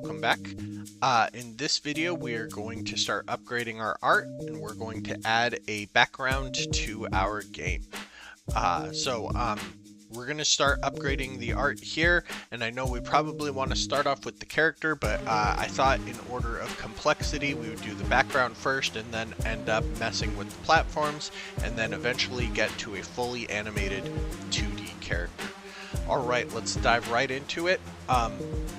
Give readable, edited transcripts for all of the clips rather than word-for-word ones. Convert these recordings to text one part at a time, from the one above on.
welcome back. In this video we are going to start upgrading our art, and we're going to add a background to our game. We're going to start upgrading the art here, and I know we probably want to start off with the character, but I thought in order of complexity we would do the background first and then end up messing with the platforms and then eventually get to a fully animated 2D character. Alright, let's dive right into it.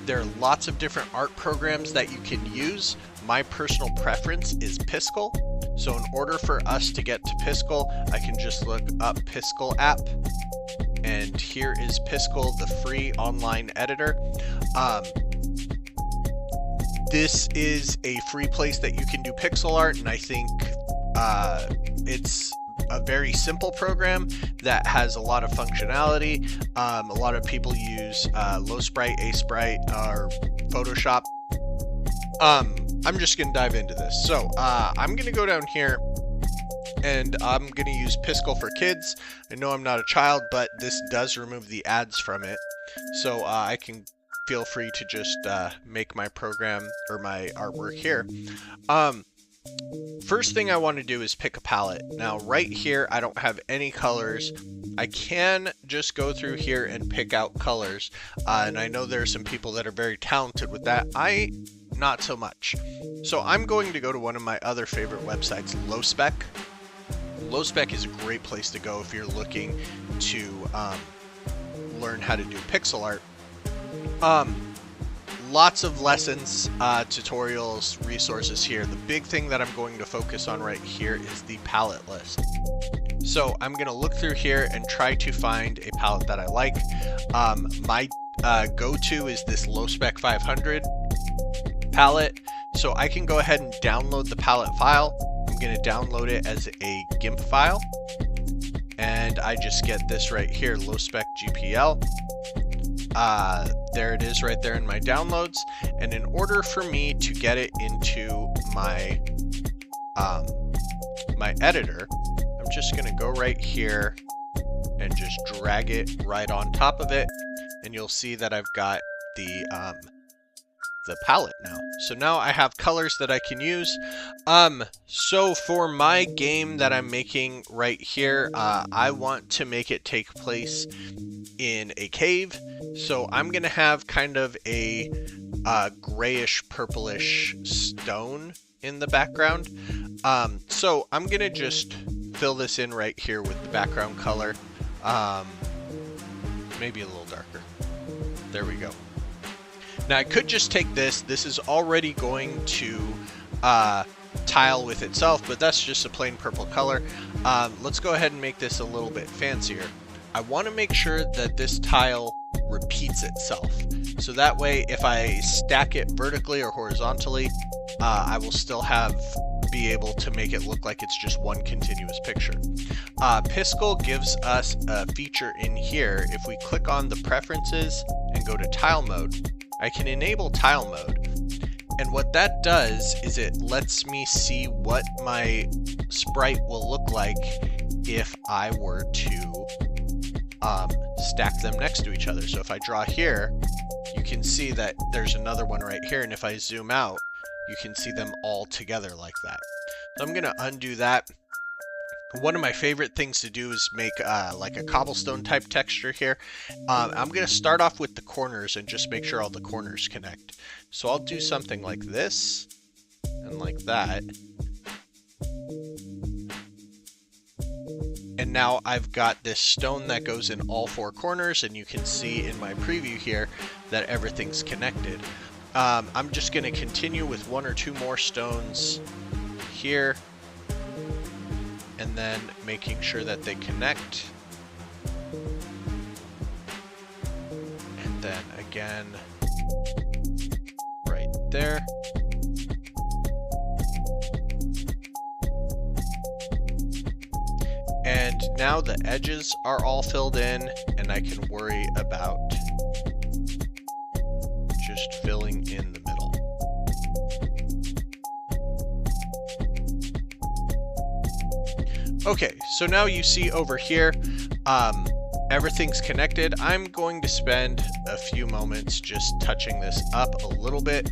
There are lots of different art programs that you can use. My personal preference is Piskel. So in order for us to get to Piskel, I can just look up Piskel app. And here is Piskel, the free online editor. This is a free place that you can do pixel art, and I think it's a very simple program that has a lot of functionality. A lot of people use Low Sprite, A Sprite, or Photoshop. I'm just going to dive into this. So I'm going to go down here, and I'm going to use Piskel for Kids. I know I'm not a child, but this does remove the ads from it. So I can feel free to just make my program or my artwork here. First thing I want to do is pick a palette. Now right here I don't have any colors. I can just go through here and pick out colors, and I know there are some people that are very talented with that. Not so much. So I'm going to go to one of my other favorite websites, Lowspec. Lowspec is a great place to go if you're looking to learn how to do pixel art. Lots of lessons, tutorials, resources here. The big thing that I'm going to focus on right here is the palette list. So I'm going to look through here and try to find a palette that I like. My go-to is this Lowspec 500 palette. So I can go ahead and download the palette file. I'm going to download it as a GIMP file. And I just get this right here, Lowspec GPL. There it is right there in my downloads, and in order for me to get it into my my editor, I'm just gonna go right here and just drag it right on top of it, and you'll see that I've got the palette now. So now I have colors that I can use. So for my game that I'm making right here, I want to make it take place in a cave. So I'm gonna have kind of a grayish purplish stone in the background. So I'm gonna just fill this in right here with the background color. Maybe a little darker. There we go. Now I could just take this. This is already going to tile with itself, but that's just a plain purple color. Let's go ahead and make this a little bit fancier. I want to make sure that this tile repeats itself. So that way, if I stack it vertically or horizontally, I will still be able to make it look like it's just one continuous picture. Piskel gives us a feature in here. If we click on the preferences and go to tile mode, I can enable tile mode. And what that does is it lets me see what my sprite will look like if I were to stack them next to each other. So if I draw here, you can see that there's another one right here, and if I zoom out, you can see them all together like that. So I'm gonna undo that. One of my favorite things to do is make like a cobblestone type texture here. I'm gonna start off with the corners and just make sure all the corners connect. So I'll do something like this and like that. And now I've got this stone that goes in all four corners, and you can see in my preview here that everything's connected. I'm just going to continue with one or two more stones here, and then making sure that they connect. And then again, right there. And now the edges are all filled in, and I can worry about just filling in the middle. Okay, so now you see over here, everything's connected. I'm going to spend a few moments just touching this up a little bit.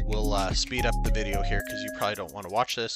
We'll speed up the video here because you probably don't want to watch this.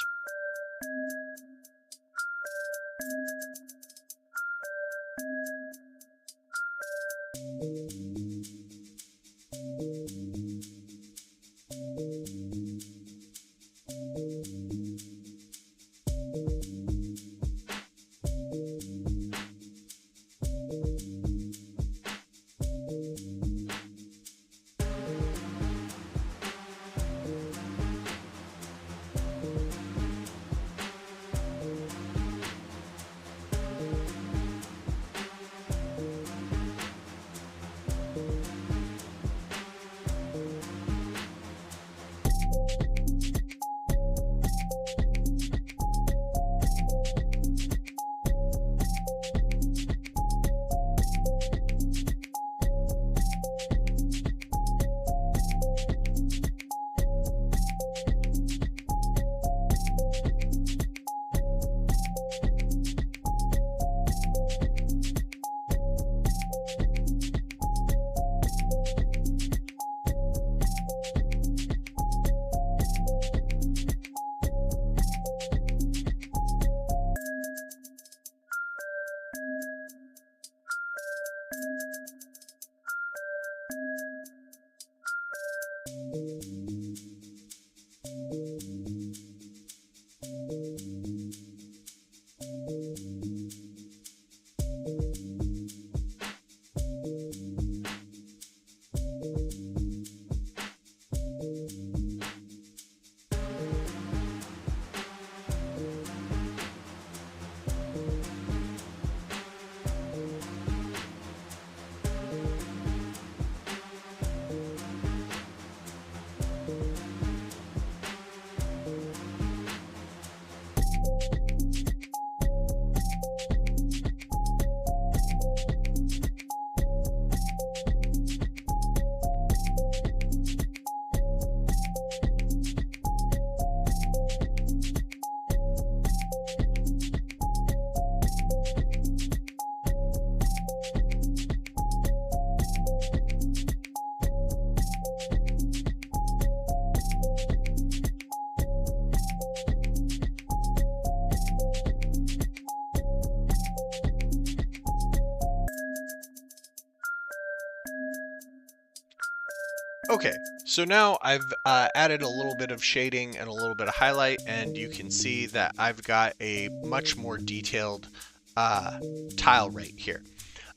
Okay, so now I've added a little bit of shading and a little bit of highlight, and you can see that I've got a much more detailed tile right here.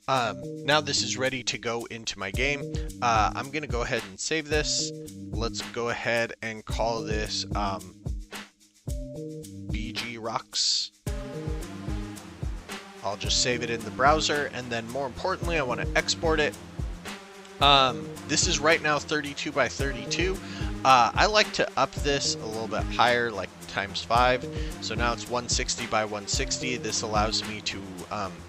Now this is ready to go into my game. I'm going to go ahead and save this. Let's go ahead and call this BG Rocks. I'll just save it in the browser, and then more importantly, I want to export it. This is right now 32 by 32. I like to up this a little bit higher, like ×5. So now it's 160 by 160. This allows me to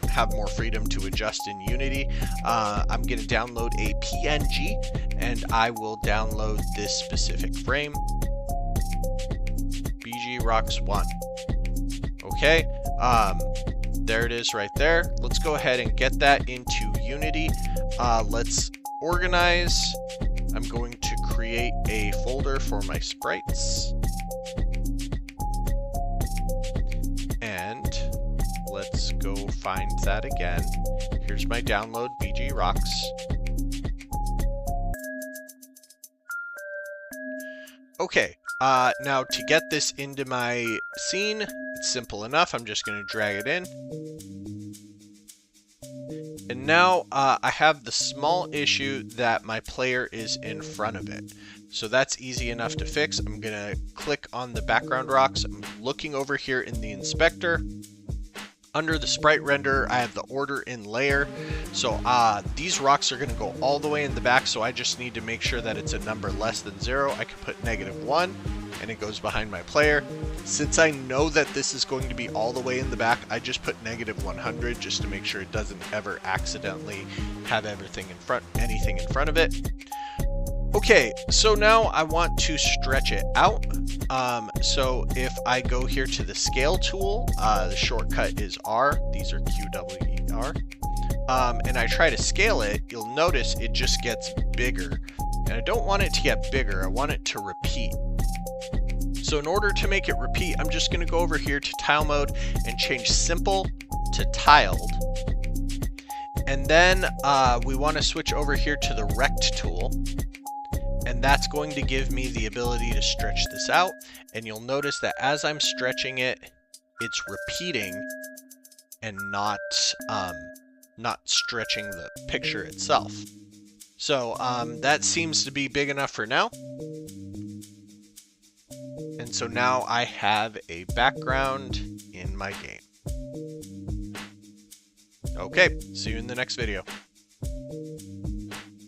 have more freedom to adjust in Unity. I'm going to download a PNG, and I will download this specific frame. BG Rocks 1. Okay. There it is right there. Let's go ahead and get that into Unity. Let's organize. I'm going to create a folder for my sprites. And let's go find that again. Here's my download, BG Rocks. Okay, now to get this into my scene, it's simple enough. I'm just going to drag it in. And now I have the small issue that my player is in front of it. So that's easy enough to fix. I'm going to click on the background rocks. I'm looking over here in the inspector. Under the sprite render, I have the order in layer. So these rocks are going to go all the way in the back. So I just need to make sure that it's a number less than 0. I can put -1 and it goes behind my player. Since I know that this is going to be all the way in the back, I just put -100 just to make sure it doesn't ever accidentally have anything in front of it. Okay, so now I want to stretch it out. So if I go here to the scale tool, the shortcut is R. These are R, and I try to scale it, you'll notice it just gets bigger. And I don't want it to get bigger, I want it to repeat. So in order to make it repeat, I'm just going to go over here to tile mode and change simple to tiled. And then we want to switch over here to the rect tool. And that's going to give me the ability to stretch this out. And you'll notice that as I'm stretching it, it's repeating and not stretching the picture itself. So that seems to be big enough for now. And so now I have a background in my game. Okay, see you in the next video.